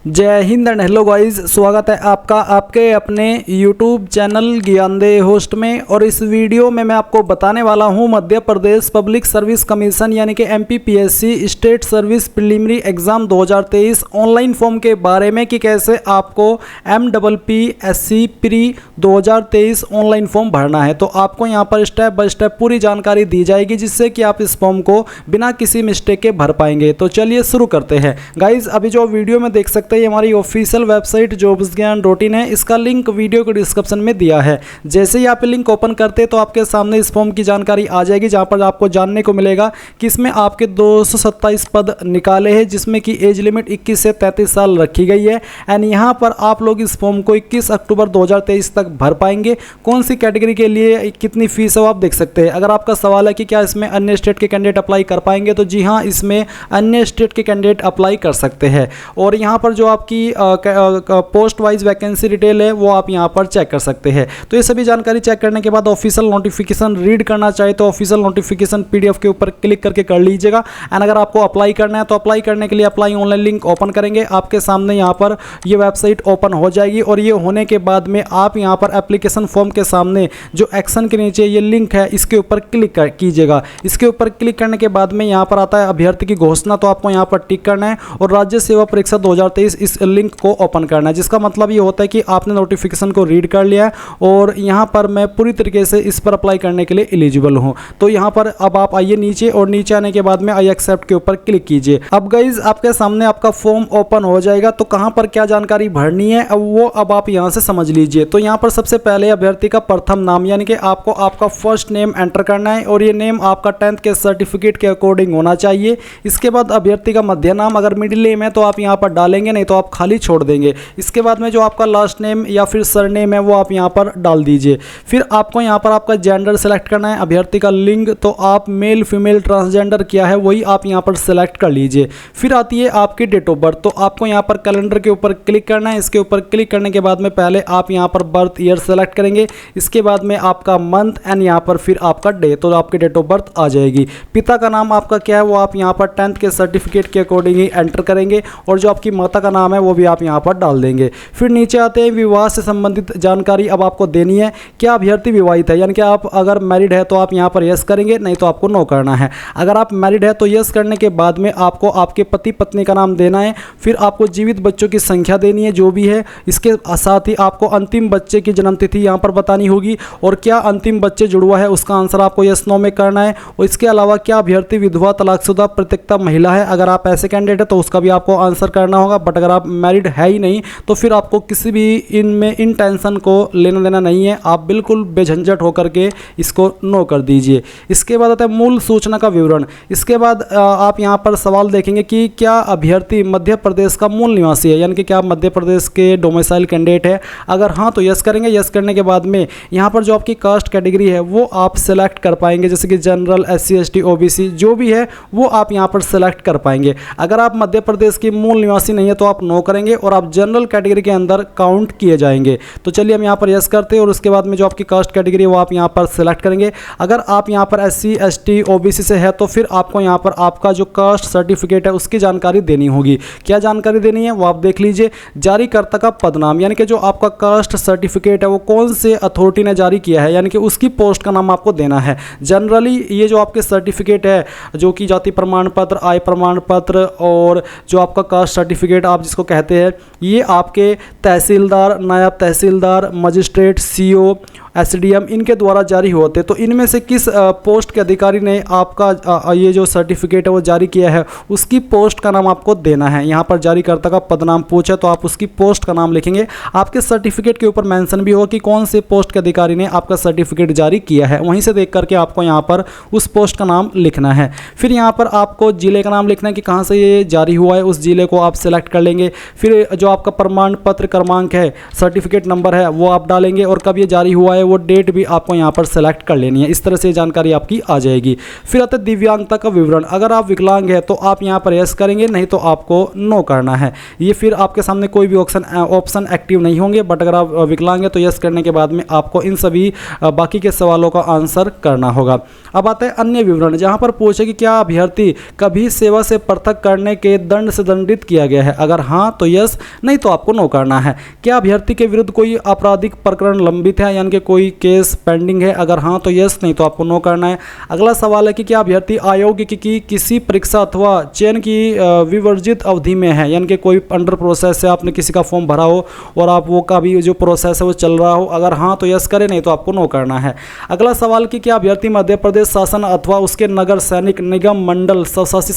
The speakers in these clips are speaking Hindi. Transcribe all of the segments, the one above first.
जय हिंद एंड हेलो गाइस, स्वागत है आपका आपके अपने YouTube चैनल ज्ञानदेह होस्ट में। और इस वीडियो में मैं आपको बताने वाला हूं मध्य प्रदेश पब्लिक सर्विस कमीशन यानी कि MPPSC state service preliminary exam 2023 online form के बारे में कि कैसे आपको MPPSC प्री 2023 ऑनलाइन फॉर्म भरना है। तो आपको यहां पर स्टेप बाय स्टेप पूरी जानकारी दी जाएगी जिससे कि आप इस फॉर्म को बिना किसी मिस्टेक के भर पाएंगे। तो चलिए शुरू करते हैं गाइज। अभी जो वीडियो में देख सकते ये हमारी ऑफिशियल वेबसाइट jobsgyan.in है। इसका लिंक वीडियो के डिस्क्रिप्शन में दिया है। जैसे ही आप लिंक ओपन करते तो आपके सामने इस फॉर्म की जानकारी आ जाएगी, जहां पर आपको जानने को मिलेगा कि इसमें आपके 227 पद निकाले हैं जिसमें कि एज लिमिट 21 से 33 साल रखी गई है। एंड यहां पर आप लोग इस फॉर्म को 21 अक्टूबर 2023 तक भर पाएंगे। कौन सी कैटेगरी के लिए कितनी फीस है वो आप देख सकते हैं। अगर आपका सवाल है कि क्या इसमें अन्य स्टेट के कैंडिडेट अप्लाई कर पाएंगे, तो जी हाँ, इसमें अन्य स्टेट के कैंडिडेट अप्लाई कर सकते हैं। और यहाँ पर जो आपकी पोस्ट वाइज वैकेंसी डिटेल है वो आप यहाँ पर चेक कर सकते हैं। तो ये सभी जानकारी चेक करने के बाद ऑफिशियल नोटिफिकेशन रीड करना चाहे तो ऑफिशियल नोटिफिकेशन PDF के ऊपर क्लिक करके कर लीजिएगा। एंड अगर आपको अप्लाई करना है तो अप्लाई करने के लिए अप्लाई ऑनलाइन लिंक ओपन करेंगे, आपके सामने यहाँ पर ये वेबसाइट ओपन हो जाएगी। और ये होने के बाद में आप यहाँ पर एप्लीकेशन फॉर्म के सामने जो एक्शन के नीचे ये लिंक है इसके ऊपर क्लिक कीजिएगा। इसके ऊपर क्लिक करने के बाद में यहाँ पर आता है अभ्यर्थी की घोषणा, तो आपको यहाँ पर टिक करना है और राज्य सेवा परीक्षा 2023 इस लिंक को ओपन करना है, जिसका मतलब ये होता है कि आपने नोटिफिकेशन को रीड कर लिया है और यहाँ पर मैं पूरी तरीके से इस पर अप्लाई करने के लिए एलिजिबल हूँ। तो यहाँ पर अब आप आइए नीचे और नीचे आने के बाद में आई एक्सेप्ट के ऊपर क्लिक कीजिए। अब गाइज आपके सामने आपका फॉर्म ओपन हो जाएगा। तो कहाँ पर क्या जानकारी भरनी है अब आप यहाँ से समझ लीजिए। तो यहाँ पर सबसे पहले अभ्यर्थी का प्रथम नाम यानी कि आपको आपका फर्स्ट नेम एंटर करना है और ये नेम आपका 10th के सर्टिफिकेट के अकॉर्डिंग होना चाहिए। इसके बाद अभ्यर्थी का मध्य नाम, अगर मिडिल नेम है तो आप यहाँ पर डालेंगे, नहीं तो आप खाली छोड़ देंगे। इसके बाद में जो आपका लास्ट नेम या फिर सरनेम है वो आप यहाँ पर डाल दीजिए। फिर आपको यहाँ पर आपका जेंडर सेलेक्ट करना है, अभ्यर्थी का लिंग, तो आप मेल फीमेल ट्रांसजेंडर क्या है वही आप यहाँ पर सेलेक्ट कर लीजिए। फिर आती है आपकी डेट ऑफ बर्थ, तो आपको यहाँ पर कैलेंडर के ऊपर क्लिक करना है। इसके ऊपर क्लिक करने के बाद में पहले आप यहाँ पर बर्थ ईयर सेलेक्ट करेंगे, इसके बाद में आपका मंथ एंड यहाँ पर फिर आपका डे, तो आपकी डेट ऑफ बर्थ आ जाएगी। पिता का नाम आपका क्या है वो आप यहाँ पर 10th के सर्टिफिकेट के अकॉर्डिंग ही एंटर करेंगे और जो आपकी माता का नाम है वो भी आप यहाँ पर डाल देंगे। फिर नीचे आते हैं विवाह से संबंधित जानकारी अब आपको देनी है। क्या अभ्यर्थी विवाहित है, यानी कि आप अगर मैरिड है तो आप यहाँ पर यस करेंगे, नहीं तो आपको नो करना है। अगर आप मैरिड है तो यस करने के बाद में आपको आपके पति पत्नी का नाम देना है। फिर आपको जीवित बच्चों की संख्या देनी है जो भी है। इसके साथ ही आपको अंतिम बच्चे की जन्म तिथि यहाँ पर बतानी होगी और क्या अंतिम बच्चे जुड़वा है उसका आंसर आपको यस नो में करना है। और इसके अलावा क्या अभ्यर्थी विधवा, तलाकशुदा, परित्यक्ता महिला है, अगर आप ऐसे कैंडिडेट है तो उसका भी आपको आंसर करना होगा। बट अगर आप मैरिड है ही नहीं तो फिर आपको किसी भी इन टेंशन को लेना देना नहीं है, आप बिल्कुल बेझंझट होकर के इसको नो कर दीजिए। इसके बाद आता है मूल सूचना का विवरण। इसके बाद आप यहाँ पर सवाल देखेंगे कि क्या अभ्यर्थी मध्य प्रदेश का मूल निवासी है, यानी कि क्या मध्य प्रदेश के डोमिसाइल कैंडिडेट है। अगर हाँ तो यस करेंगे। यस करने के बाद में यहाँ पर जो आपकी कास्ट कैटेगरी है वो आप सेलेक्ट कर पाएंगे, जैसे कि जनरल, SC ST OBC जो भी है वो आप यहाँ पर सेलेक्ट कर पाएंगे। अगर आप मध्य प्रदेश की मूल निवासी नहीं है तो आप नो करेंगे और आप जनरल कैटेगरी के अंदर काउंट किए जाएंगे। तो चलिए हम यहाँ पर यस करते हैं और उसके बाद में जो आपकी कास्ट कैटेगरी है वो आप यहाँ पर सेलेक्ट करेंगे। अगर आप यहाँ पर SC ST OBC से है तो फिर आपको यहाँ पर आपका जो कास्ट सर्टिफिकेट है उसकी जानकारी देनी होगी। क्या जानकारी देनी है वो आप देख लीजिए। जारीकर्ता का पदनाम, यानी कि जो आपका कास्ट सर्टिफिकेट है वो कौन से अथॉरिटी ने जारी किया है, यानी कि उसकी पोस्ट का नाम आपको देना है। जनरली ये जो आपके सर्टिफिकेट है जो कि जाति प्रमाण पत्र, आय प्रमाण पत्र और जो आपका कास्ट सर्टिफिकेट आप जिसको कहते हैं, ये आपके तहसीलदार, नायब तहसीलदार, मजिस्ट्रेट, CO, SDM इनके द्वारा जारी होते। तो इनमें से किस पोस्ट के अधिकारी ने आपका ये जो सर्टिफिकेट है वो जारी किया है उसकी पोस्ट का नाम आपको देना है। यहाँ पर जारीकर्ता का पदनाम पूछा तो आप उसकी पोस्ट का नाम लिखेंगे। आपके सर्टिफिकेट के ऊपर मेंशन भी होगा कि कौन से पोस्ट के अधिकारी ने आपका सर्टिफिकेट जारी किया है, वहीं से देख करके आपको यहाँ पर उस पोस्ट का नाम लिखना है। फिर यहाँ पर आपको जिले का नाम लिखना है कि कहाँ से ये जारी हुआ है, उस जिले को आप सेलेक्ट कर लेंगे। फिर जो आपका प्रमाण पत्र क्रमांक है, सर्टिफिकेट नंबर है वो आप डालेंगे और कब ये जारी हुआ है वो डेट भी आपको यहाँ पर सेलेक्ट कर लेनी है। इस तरह से जानकारी आपकी आ जाएगी। फिर आता है दिव्यांगता का विवरण। अगर आप विकलांग है तो आप यहाँ पर यस करेंगे, नहीं तो आपको नो करना है। ये फिर आपके सामने कोई भी ऑप्शन एक्टिव नहीं होंगे। बट अगर आप विकलांग है तो यस करने के बाद में आपको इन सभी बाकी के सवालों का आंसर करना होगा। अब आता है अन्य विवरण, जहां पर पूछे कि क्या अभ्यर्थी कभी सेवा से पृथक करने के दंड से दंडित किया गया है। अगर हाँ तो यस, नहीं तो आपको नो करना है। क्या अभ्यर्थी के विरुद्ध कोई आपराधिक प्रकरण लंबित है, यानी कि कोई केस पेंडिंग है। अगर हाँ तो यस, नहीं तो आपको नो करना है। अगला सवाल है कि क्या अभ्यर्थी अयोग्य की किसी परीक्षा अथवा चयन की विवर्जित अवधि में है, यानी कि कोई अंडर प्रोसेस है, आपने किसी का फॉर्म भरा हो और आप वो का भी जो प्रोसेस है वो चल रहा हो। अगर हाँ तो यस करें, नहीं तो आपको नो करना है। अगला सवाल कि क्या अभ्यर्थी मध्य प्रदेश शासन अथवा उसके नगर सैनिक निगम मंडल स्वशासित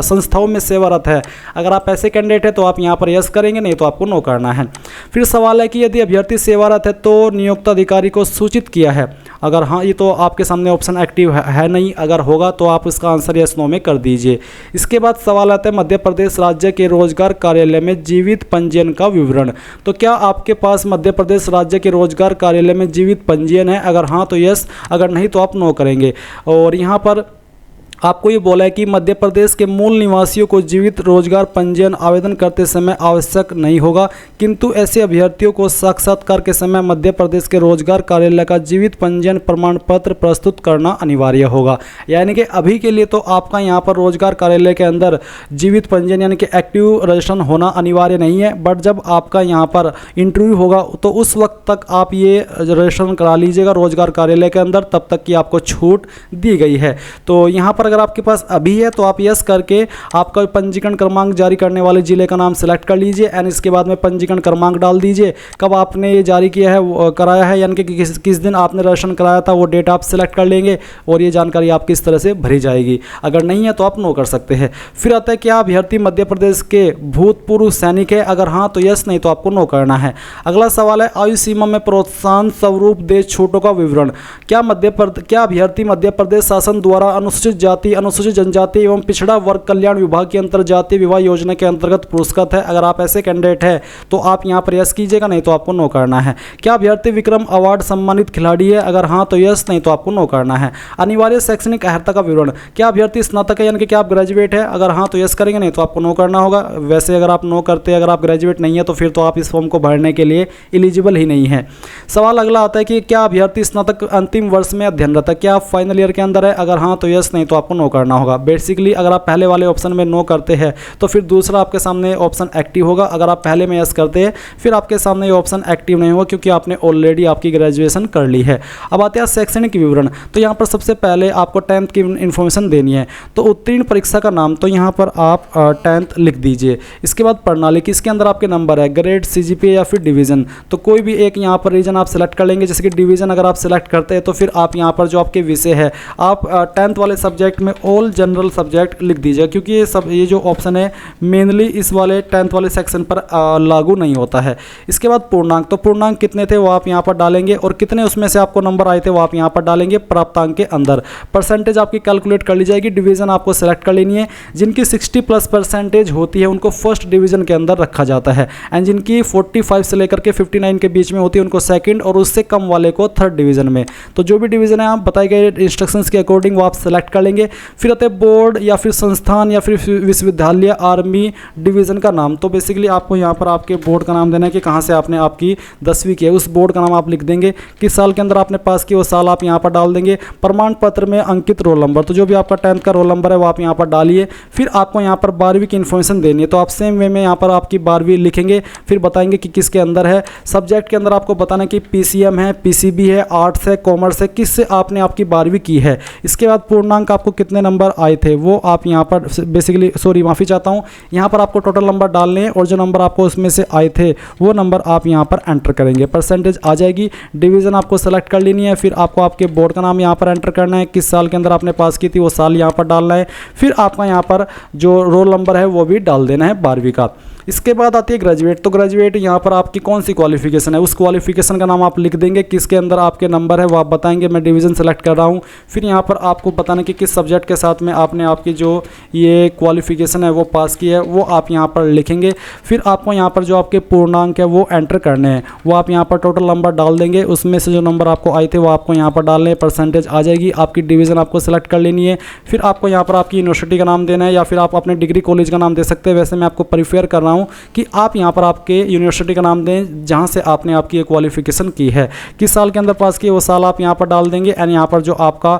संस्थाओं में सेवारत है। अगर आप ऐसे कैंडिडेट हैं तो आप यहाँ पर यस करेंगे, नहीं तो आपको नो करना है। फिर सवाल है कि यदि अभ्यर्थी सेवारत है तो नियोक्त अधिकारी को सूचित किया है। अगर हाँ, ये तो आपके सामने ऑप्शन एक्टिव है नहीं, अगर होगा तो आप इसका आंसर यस नो में कर दीजिए। इसके बाद सवाल आता है मध्य प्रदेश राज्य के रोजगार कार्यालय में जीवित पंजीयन का विवरण। तो क्या आपके पास मध्य प्रदेश राज्य के रोजगार कार्यालय में जीवित पंजीयन है। अगर हाँ तो यस, अगर नहीं तो आप नो करेंगे। और यहाँ पर आपको ये बोला है कि मध्य प्रदेश के मूल निवासियों को जीवित रोजगार पंजीयन आवेदन करते समय आवश्यक नहीं होगा, किंतु ऐसे अभ्यर्थियों को साक्षात्कार के समय मध्य प्रदेश के रोजगार कार्यालय का जीवित पंजीयन प्रमाण पत्र प्रस्तुत करना अनिवार्य होगा। यानी कि अभी के लिए तो आपका यहाँ पर रोजगार कार्यालय के अंदर जीवित पंजीयन यानी कि एक्टिव रजिस्ट्रेशन होना अनिवार्य नहीं है, बट जब आपका यहाँ पर इंटरव्यू होगा तो उस वक्त तक आप ये रजिस्ट्रेशन करा लीजिएगा रोजगार कार्यालय के अंदर, तब तक की आपको छूट दी गई है। तो यहाँ पर अगर आपके पास अभी है तो आप यस करके आपका पंजीकरण क्रमांक जारी करने वाले जिले का नाम सिलेक्ट कर लीजिए एंड इसके बाद में पंजीकरण क्रमांक डाल दीजिए, कब आपने ये जारी किया है कराया है, यानी कि किस दिन आपने रजिस्ट्रेशन कराया था वो डेट आप सिलेक्ट कर लेंगे और ये जानकारी आपकी इस तरह से भरी जाएगी। अगर नहीं है तो आप नो कर सकते हैं। फिर आता है क्या अभ्यर्थी मध्य प्रदेश के भूतपूर्व सैनिक है। अगर हाँ तो यस, नहीं तो आपको नो करना है। अगला सवाल है आयु सीमा में प्रोत्साहन स्वरूप दे छूटों का विवरण। क्या अभ्यर्थी मध्य प्रदेश शासन द्वारा अनुसूचित जाति, अनुसूचित जनजाति एवं पिछड़ा वर्ग कल्याण विभाग की अंतर्जातीय विवाह योजना के अंतर्गत पुरस्कृत है। अगर आप ऐसे कैंडिडेट हैं तो आप यहां पर यस कीजिएगा, नहीं तो आपको नो करना है। क्या अभ्यर्थी विक्रम अवार्ड सम्मानित खिलाड़ी है। अगर हाँ तो यस, नहीं तो आपको नो करना है। अनिवार्य शैक्षणिक अर्हता का विवरण, क्या अभ्यर्थी स्नातक है यानी कि क्या आप ग्रेजुएट है। अगर हाँ तो यस करेंगे, नहीं तो आपको नो करना होगा। वैसे अगर आप नो करते, अगर आप ग्रेजुएट नहीं है तो फिर तो आप इस फॉर्म को भरने के लिए एलिजिबल ही नहीं है। सवाल अगला आता है कि क्या अभ्यर्थी स्नातक अंतिम वर्ष में अध्ययनरत है। क्या आप फाइनल ईयर के अंदर है। अगर हाँ तो यस, नहीं तो आपको नो करना होगा। बेसिकली अगर आप पहले वाले ऑप्शन में नो करते हैं तो फिर दूसरा आपके सामने ऑप्शन एक्टिव होगा। अगर आप पहले में यस करते हैं फिर आपके सामने ये ऑप्शन एक्टिव नहीं होगा, क्योंकि आपने ऑलरेडी आपकी ग्रेजुएशन कर ली है। अब आते हैं शैक्षणिक विवरण। तो यहाँ पर सबसे पहले आपको 10th की इन्फॉर्मेशन देनी है। तो उत्तीर्ण परीक्षा का नाम, तो यहाँ पर आप 10th लिख दीजिए। इसके बाद प्रणाली, किसके अंदर आपके नंबर है, ग्रेड, CGPA या फिर डिवीजन। तो कोई भी एक यहाँ पर रीजन आप सिलेक्ट कर लेंगे। जैसे कि डिवीजन अगर आप सिलेक्ट करते हैं तो फिर आप यहाँ पर जो आपके विषय है आप 10th वाले सब्जेक्ट में ऑल जनरल सब्जेक्ट लिख दीजिए, क्योंकि ये जो ऑप्शन है मेनली इस वाले 10th वाले सेक्शन पर लागू नहीं होता है। इसके बाद पूर्णांक, तो पूर्णांक कितने थे वो आप यहाँ पर डालेंगे और कितने उसमें से आपको नंबर आए थे वो आप यहाँ पर डालेंगे प्राप्तांक के अंदर। परसेंटेज आपकी कैलकुलेट कर ली जाएगी। डिवीजन आपको सेलेक्ट कर लेनी है। जिनकी 60+ % होती है उनको फर्स्ट डिवीजन के अंदर रखा जाता है एंड जिनकी 45 से लेकर के 59 के बीच में होती है उनको सेकंड और उससे कम वाले को थर्ड डिवीजन में। तो जो भी डिवीजन है आप बताए गए इंस्ट्रक्शंस के अकॉर्डिंग वो आप सेलेक्ट कर लेंगे। फिर आते हैं बोर्ड या फिर संस्थान या फिर विश्वविद्यालय आर्मी डिवीज़न का नाम। तो बेसिकली आपको यहाँ पर आपके बोर्ड का नाम देना है कि कहाँ से आपने आपकी 10वीं की है, उस बोर्ड का नाम आप लिख देंगे। किस साल के अंदर आपने पास किया वो साल आप यहाँ पर डाल देंगे। प्रमाण पत्र में अंकित रोल नंबर, तो जो भी आपका 10th का रोल नंबर है वो आप यहाँ पर डालिए। फिर आपको यहाँ पर 12वीं की इन्फॉर्मेशन देनी है। तो आप सेम वे में यहाँ पर आपकी 12वीं लिखेंगे, फिर बताएंगे कि किसके अंदर है। सब्जेक्ट के अंदर आपको बताना कि PCM है, PCB है, आर्ट्स है, कॉमर्स है, किससे आपने आपकी 12वीं की है। इसके बाद पूर्णांक आपको कितने नंबर आए थे वो आप यहाँ पर बेसिकली माफ़ी चाहता हूँ, यहाँ पर आपको टोटल नंबर डालने हैं और जो नंबर आपको उसमें से आए थे वो नंबर आप यहाँ पर एंटर करेंगे। परसेंटेज आ जाएगी। डिवीज़न आपको सेलेक्ट कर लेनी है। फिर आपको आपके बोर्ड का नाम यहाँ पर एंटर करना है, किस साल के अंदर आपने पास की थी वो साल यहाँ पर डालना है। फिर आपका यहाँ पर जो रोल नंबर है वो भी डाल देना है 12वीं का। इसके बाद आती है ग्रेजुएट। तो ग्रेजुएट यहाँ पर आपकी कौन सी क्वालिफिकेशन है उस क्वालिफिकेशन का नाम आप लिख देंगे, किसके अंदर आपके नंबर है वो आप बताएंगे। मैं डिवीज़न सेलेक्ट कर रहा हूँ। फिर यहाँ पर आपको बताना कि किस सब्जेक्ट के साथ में आपने आपकी जो ये क्वालिफिकेशन है वो पास की है वो आप यहाँ पर लिखेंगे। फिर आपको यहाँ पर जो आपके पूर्णांक है वो एंटर करने हैं, वो आप यहाँ पर टोटल नंबर डाल देंगे। उसमें से जो नंबर आपको आए थे वो आपको यहाँ पर डालने हैं। परसेंटेज आ जाएगी। आपकी डिवीज़न आपको सेलेक्ट कर लेनी है। फिर आपको यहाँ पर आपकी यूनिवर्सिटी का नाम देना है या फिर आप अपने डिग्री कॉलेज का नाम दे सकते हैं। वैसे मैं आपको प्रीफेयर कर रहा हूँ हूँ कि आप यहाँ पर आपके यूनिवर्सिटी का नाम दें जहाँ से आपने आपकी क्वालिफिकेशन की है, किस साल के अंदर पास की वो साल आप यहाँ पर डाल देंगे। एंड यहाँ पर जो आपका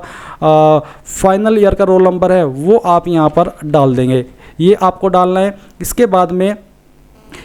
फाइनल ईयर का रोल नंबर है वो आप यहाँ पर डाल देंगे, ये आपको डालना है। इसके बाद में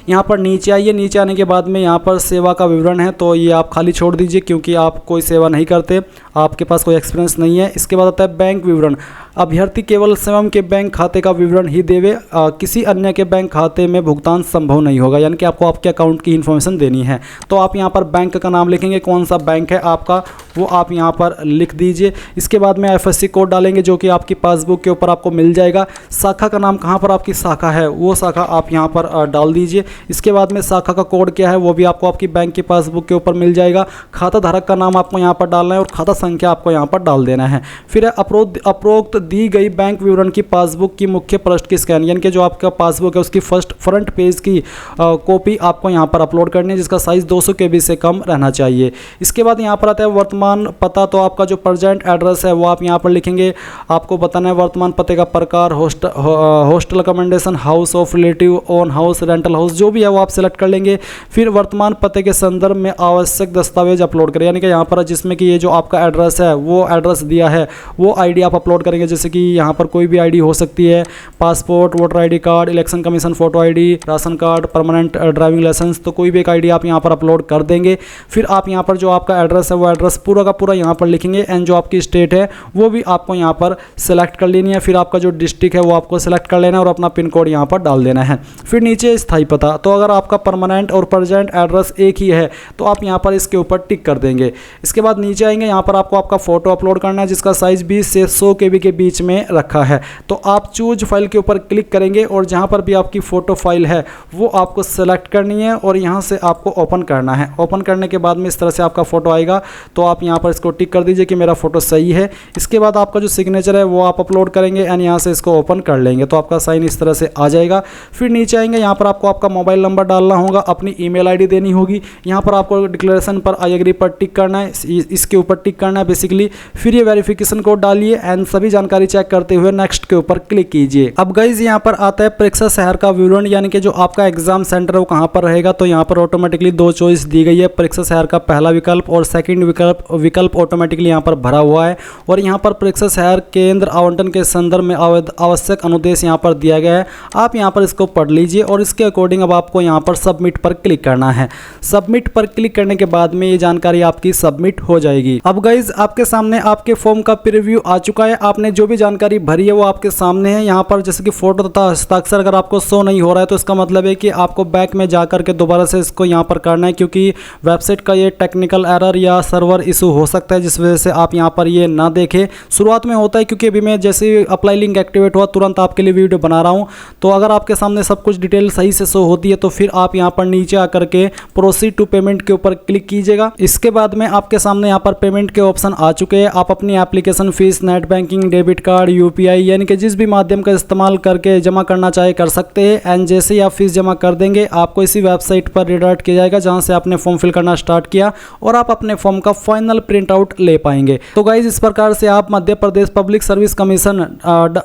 यहाँ पर नीचे आइए, नीचे आने के बाद में यहाँ पर सेवा का विवरण है, तो ये आप खाली छोड़ दीजिए क्योंकि आप कोई सेवा नहीं करते, आपके पास कोई एक्सपीरियंस नहीं है। इसके बाद आता है बैंक विवरण। अभ्यर्थी केवल स्वयं के बैंक खाते का विवरण ही देवे, किसी अन्य के बैंक खाते में भुगतान संभव नहीं होगा, यानी कि आपको आपके अकाउंट की इन्फॉर्मेशन देनी है। तो आप यहाँ पर बैंक का नाम लिखेंगे, कौन सा बैंक है आपका वो आप यहाँ पर लिख दीजिए। इसके बाद में IFSC कोड डालेंगे जो कि आपकी पासबुक के ऊपर आपको मिल जाएगा। शाखा का नाम, कहाँ पर आपकी शाखा है वो शाखा आप यहाँ पर डाल दीजिए। इसके बाद में शाखा का कोड क्या है वो भी आपको आपकी बैंक की पासबुक के ऊपर मिल जाएगा। खाता धारक का नाम आपको यहाँ पर डालना है और खाता संख्या आपको यहाँ पर डाल देना है। फिर उपरोक्त दी गई बैंक विवरण की पासबुक की मुख्य पृष्ठ की स्कैन, यानी कि जो आपका पासबुक है उसकी फ्रंट पेज की कॉपी आपको यहाँ पर अपलोड करनी है, जिसका साइज़ 200 KB से कम रहना चाहिए। इसके बाद यहाँ पर आता है वर्तमान पता, तो आपका जो प्रेजेंट एड्रेस है वो आप यहाँ पर लिखेंगे। आपको बताना है वर्तमान पते का प्रकार, hostel accommodation, house of relative, own house, rental house, जो भी है वो आप सेलेक्ट कर लेंगे। फिर वर्तमान पते के संदर्भ में आवश्यक दस्तावेज अपलोड करें, यानी कि यहाँ पर जिसमें कि ये जो आपका एड्रेस है वो एड्रेस दिया है वो ID आप अपलोड करेंगे, जैसे कि यहाँ पर कोई भी ID हो सकती है, passport, voter ID card, election commission photo ID, ration card, permanent driving licence, तो कोई भी एक ID आप यहाँ पर अपलोड कर देंगे। फिर आप यहाँ पर जो आपका एड्रेस है वो एड्रेस पूरा का पूरा यहाँ पर लिखेंगे। एंड जो आपकी स्टेट है वो भी आपको यहाँ पर सेलेक्ट कर लेनी है। फिर आपका जो डिस्ट्रिक्ट है वो आपको सेलेक्ट कर लेना है और अपना पिन कोड यहाँ पर डाल देना है। फिर नीचे स्थायी पता, तो अगर आपका परमानेंट और प्रेजेंट एड्रेस एक ही है तो आप यहाँ पर इसके ऊपर टिक कर देंगे। इसके बाद नीचे आएंगे, यहाँ पर आपको आपका फ़ोटो अपलोड करना है जिसका साइज़ 20 से 100 KB के बीच में रखा है। तो आप चूज फाइल के ऊपर क्लिक करेंगे और जहाँ पर भी आपकी फ़ोटो फाइल है वो आपको सेलेक्ट करनी है और यहाँ से आपको ओपन करना है। ओपन करने के बाद में इस तरह से आपका फ़ोटो आएगा, तो आप यहाँ पर इसको टिक कर दीजिए कि मेरा फ़ोटो सही है। इसके बाद आपका जो सिग्नेचर है वो आप अपलोड करेंगे एंड यहाँ से इसको ओपन कर लेंगे, तो आपका साइन इस तरह से आ जाएगा। फिर नीचे आएंगे, यहाँ पर आपको आपका मोबाइल नंबर डालना होगा, अपनी ईमेल ID देनी होगी। यहाँ पर आपको डिक्लेरेशन पर आई एग्री पर टिक करना है, इसके ऊपर टिक करना है बेसिकली। फिर ये वेरिफिकेशन कोड डालिए एंड सभी जानकारी चेक करते हुए नेक्स्ट के ऊपर क्लिक कीजिए। अब गाइज यहाँ पर आता है परीक्षा शहर का विवरण, यानी कि जो आपका एग्जाम सेंटर है वो कहाँ पर रहेगा। तो यहाँ पर ऑटोमेटिकली 2 चॉइस दी गई है, परीक्षा शहर का पहला विकल्प और सेकंड विकल्प ऑटोमेटिकली यहाँ पर भरा हुआ है। और यहाँ पर परीक्षा शहर केंद्र आवंटन के संदर्भ में आवश्यक अनुदेश यहाँ पर दिया गया है, आप यहाँ पर इसको पढ़ लीजिए और इसके अकॉर्डिंग अब आपको यहाँ पर सबमिट पर क्लिक करना है। सबमिट पर क्लिक करने के बाद में ये जानकारी आपकी सबमिट हो जाएगी। अब गाइज आपके सामने आपके फॉर्म का प्रीव्यू आ चुका है, आपने जो भी जानकारी भरी है वो आपके सामने है। यहाँ पर जैसे कि फोटो तथा हस्ताक्षर अगर आपको शो नहीं हो रहा है तो इसका मतलब है कि आपको बैक में जाकर के दोबारा से इसको यहाँ पर करना है, क्योंकि वेबसाइट का ये टेक्निकल एरर या सर्वर इशू हो सकता है जिस वजह से आप यहाँ पर ये ना देखें। शुरुआत में होता है क्योंकि अभी मैं जैसे अप्लाई लिंक एक्टिवेट हुआ तुरंत आपके लिए वीडियो बना रहा हूँ, तो अगर आपके सामने सब कुछ डिटेल सही से शो होती है तो फिर आप यहाँ पर नीचे आकर के प्रोसीड टू पेमेंट के ऊपर क्लिक कीजिएगा। इसके बाद में आपके सामने यहाँ पर पेमेंट के ऑप्शन आ चुके हैं। आप अपनी application fees, net banking, debit card, UPI यानी कि जिस भी माध्यम का इस्तेमाल करके जमा करना चाहे कर सकते हैं। एंड जैसे ही आप फीस जमा कर देंगे आपको इसी वेबसाइट पर रिडायरेक्ट किया जाएगा जहां से आपने फॉर्म फिल करना स्टार्ट किया और आप अपने फॉर्म का फाइनल प्रिंट आउट ले पाएंगे। तो गाइज इस प्रकार से आप Madhya Pradesh public service commission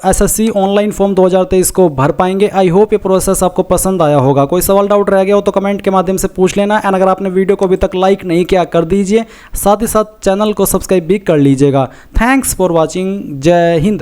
SSC online form 2023 को भर पाएंगे। आई होप ये प्रोसेस आपको पसंद आया होगा। कोई सवाल डाउट रह गया हो तो कमेंट के माध्यम से पूछ लेना। एंड अगर आपने वीडियो को अभी तक लाइक नहीं किया कर दीजिए, साथ ही साथ चैनल को सब्सक्राइब भी कर लीजिएगा। Thanks for watching. जय हिंद।